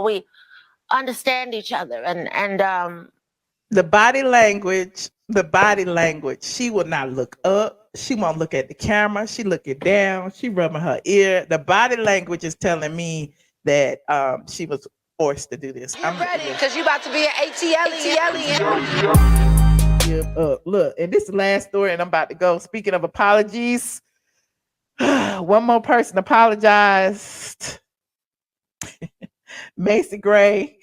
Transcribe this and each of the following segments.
we understand each other and the body language. She will not look up. She won't look at the camera. She looking down. She rubbing her ear. The body language is telling me that she was forced to do this. I'm ready because you about to be an ATL. Look, and this is the last story, and I'm about to go. Speaking of apologies, one more person apologized. Macy Gray.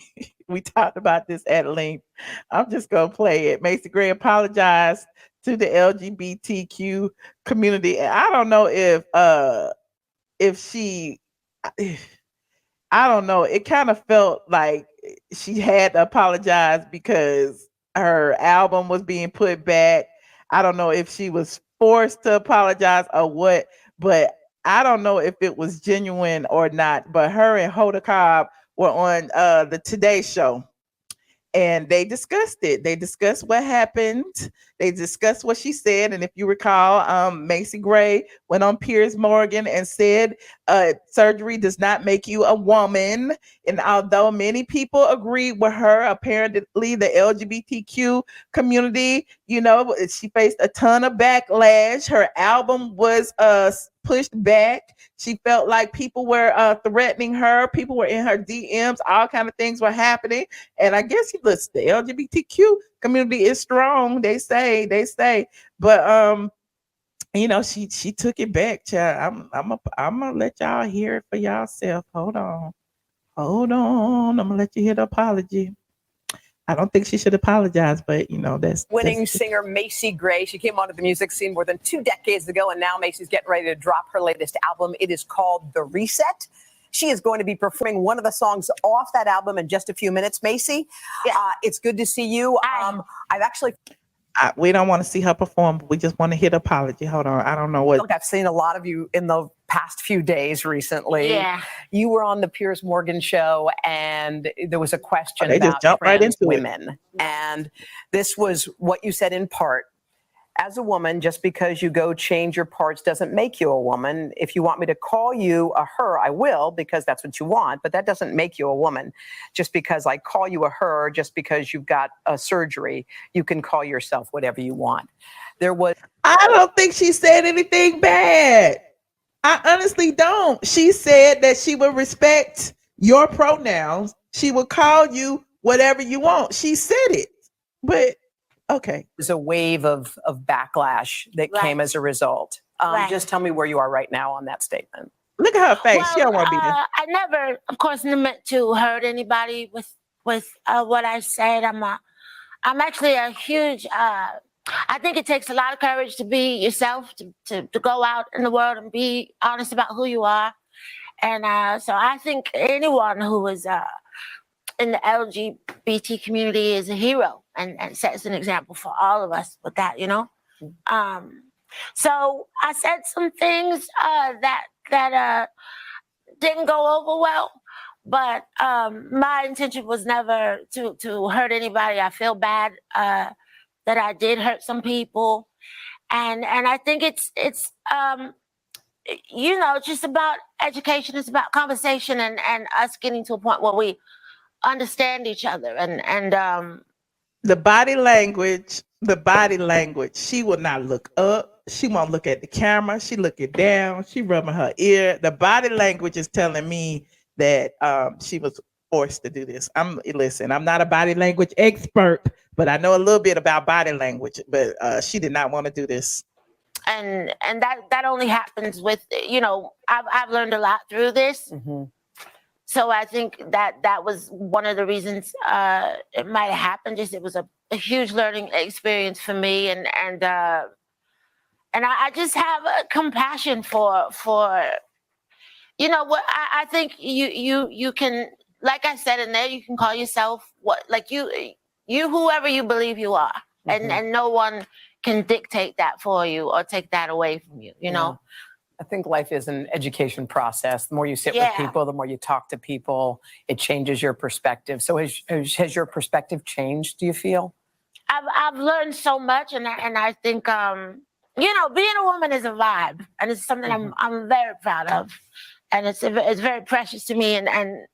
We talked about this at length. I'm just gonna play it. Macy Gray apologized to the LGBTQ community. And I don't know if she I don't know. It kind of felt like she had to apologize because her album was being put back. I don't know if she was forced to apologize or what, but I don't know if it was genuine or not. But her and Hoda Kotb were on the Today Show, and they discussed it. They discussed what happened. They discussed what she said. And if you recall, Macy Gray went on Piers Morgan and said, surgery does not make you a woman. And although many people agree with her, apparently the LGBTQ community, she faced a ton of backlash. Her album was pushed back. She felt like people were threatening her. People were in her DMs. All kind of things were happening. And I guess listen, the LGBTQ community is strong. They say, but she took it back, child. I'm gonna let y'all hear it for yourself. Hold on. I'm gonna let you hear the apology. I don't think she should apologize, but that's winning singer Macy Gray. She came onto the music scene more than 2 decades ago, and now Macy's getting ready to drop her latest album. It is called The Reset. She is going to be performing one of the songs off that album in just a few minutes. Macy, it's good to see you. I've actually... we don't want to see her perform, but we just want to hear the apology. Hold on. I don't know what... Look, I've seen a lot of you in the past few days recently. Yeah. You were on the Piers Morgan show, and there was a question they about just jumped right into women. it. And this was what you said in part. As a woman, just because you go change your parts doesn't make you a woman. If you want me to call you a her, I will, because that's what you want, but that doesn't make you a woman. Just because I call you a her, just because you've got a surgery, you can call yourself whatever you want. I don't think she said anything bad. I honestly don't. She said that she would respect your pronouns. She would call you whatever you want. She said it, but okay. There's a wave of backlash that came as a result. Just tell me where you are right now on that statement. Look at her face. She don't want to be there. I never, of course, meant to hurt anybody with what I said. I'm actually a huge... I think it takes a lot of courage to be yourself, to go out in the world and be honest about who you are. And so I think anyone who is in the LGBT community is a hero and sets an example for all of us with that, So I said some things that didn't go over well, but my intention was never to hurt anybody. I feel bad that I did hurt some people, and I think it's just about education. It's about conversation and us getting to a point where we understand each other and the body language. She will not look up. She won't look at the camera. She looking down. She rubbing her ear. The body language is telling me that she was forced to do this. I'm not a body language expert, but I know a little bit about body language. But she did not want to do this. And that only happens with I've learned a lot through this. Mm-hmm. So I think that was one of the reasons it might have happened. Just it was a huge learning experience for me, and I just have a compassion for what I think you can, like I said in there, you can call yourself you whoever you believe you are, mm-hmm. and no one can dictate that for you or take that away from you. You know. I think life is an education process. The more you sit with people, the more you talk to people, it changes your perspective. So has your perspective changed, do you feel? I've learned so much, and I think being a woman is a vibe, and it's something I'm very proud of, and it's very precious to me, and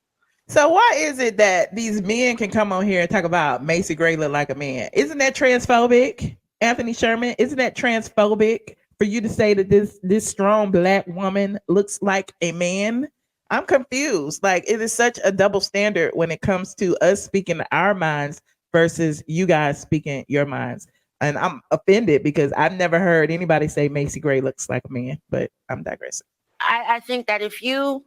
So why is it that these men can come on here and talk about Macy Gray look like a man? Isn't that transphobic, Anthony Sherman? Isn't that transphobic for you to say that this strong black woman looks like a man? I'm confused. Like, it is such a double standard when it comes to us speaking our minds versus you guys speaking your minds. And I'm offended because I've never heard anybody say Macy Gray looks like a man, but I'm digressing. I think that if you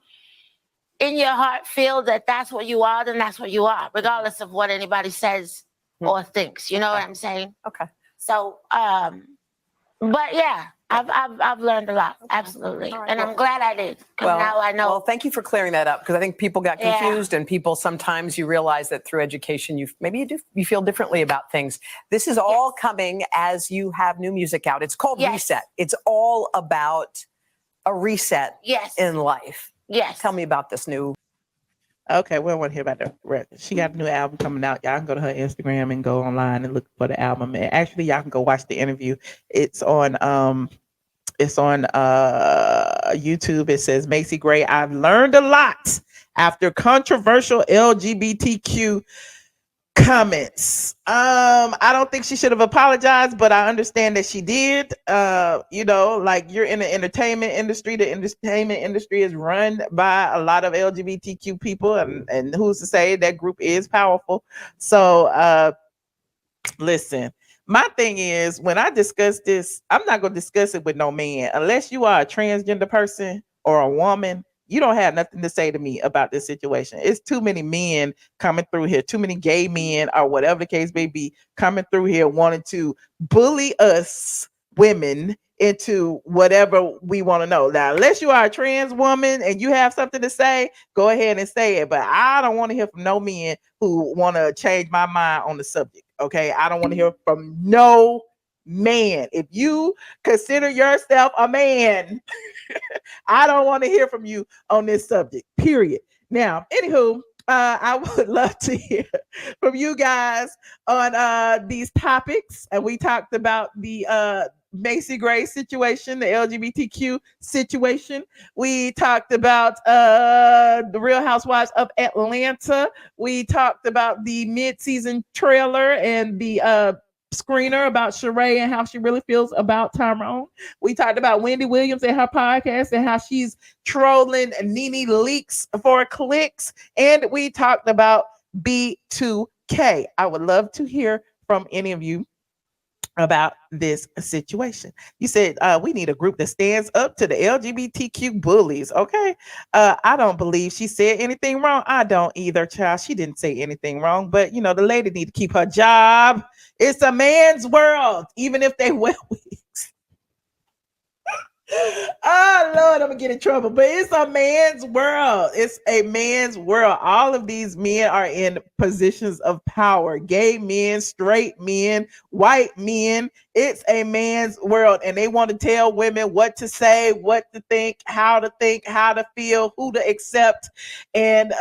in your heart feel that that's what you are, then that's what you are, regardless of what anybody says or thinks. You know what I'm saying? Okay. So, but yeah, I've learned a lot, absolutely, All right. and I'm glad I did, because now I know. Well, thank you for clearing that up, because I think people got confused, and people sometimes you realize that through education you feel differently about things. This is all coming as you have new music out. It's called Reset. It's all about a reset in life. Yes. Tell me about this new. Okay, we don't want to hear about the record. She got a new album coming out. Y'all can go to her Instagram and go online and look for the album. And actually, y'all can go watch the interview. It's on YouTube. It says, Macy Gray, I've learned a lot after controversial LGBTQ comments. I don't think she should have apologized, but I understand that she did. You know, like, you're in the entertainment industry. The entertainment industry is run by a lot of LGBTQ people, and who's to say that group is powerful? So listen, my thing is, when I discuss this, I'm not going to discuss it with no man. Unless you are a transgender person or a woman, you don't have nothing to say to me about this situation. It's too many men coming through here, too many gay men or whatever the case may be, coming through here wanting to bully us women into whatever we want to know. Now, unless you are a trans woman and you have something to say, go ahead and say it. But I don't want to hear from no men who want to change my mind on the subject. Okay, I don't want to hear from no man. If you consider yourself a man, I don't want to hear from you on this subject, period. Now, anywho, I would love to hear from you guys on these topics. And we talked about the Macy Gray situation, the LGBTQ situation. We talked about the Real Housewives of Atlanta. We talked about the mid-season trailer and the screener about Sheree and how she really feels about Tyrone. We talked about Wendy Williams and her podcast and how she's trolling Nene Leakes for clicks. And we talked about B2K. I would love to hear from any of you about this situation. You said we need a group that stands up to the LGBTQ bullies. Okay. I don't believe she said anything wrong. I don't either, child. She didn't say anything wrong, but you know, the lady need to keep her job. It's a man's world, even if they wear wigs. Oh Lord, I'm gonna get in trouble, but it's a man's world. It's a man's world. All of these men are in positions of power. Gay men, straight men, white men. It's a man's world, and they want to tell women what to say, what to think, how to feel, who to accept. And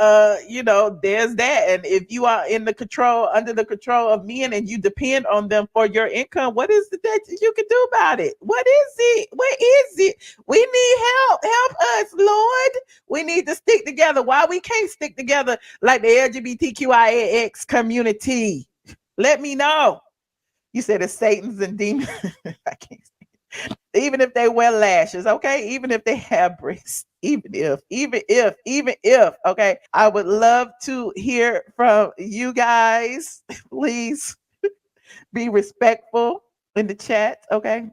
you know, there's that. And if you are under the control of men and you depend on them for your income, what is it that you can do about it? What is it? What is it? We need help. Help us, Lord. We need to stick together. Why we can't stick together like the LGBTQIAX community? Let me know. You said it's Satan's and demons. I can't say it. Even if they wear lashes, okay? Even if they have breasts, even if, okay? I would love to hear from you guys. Please be respectful in the chat, okay?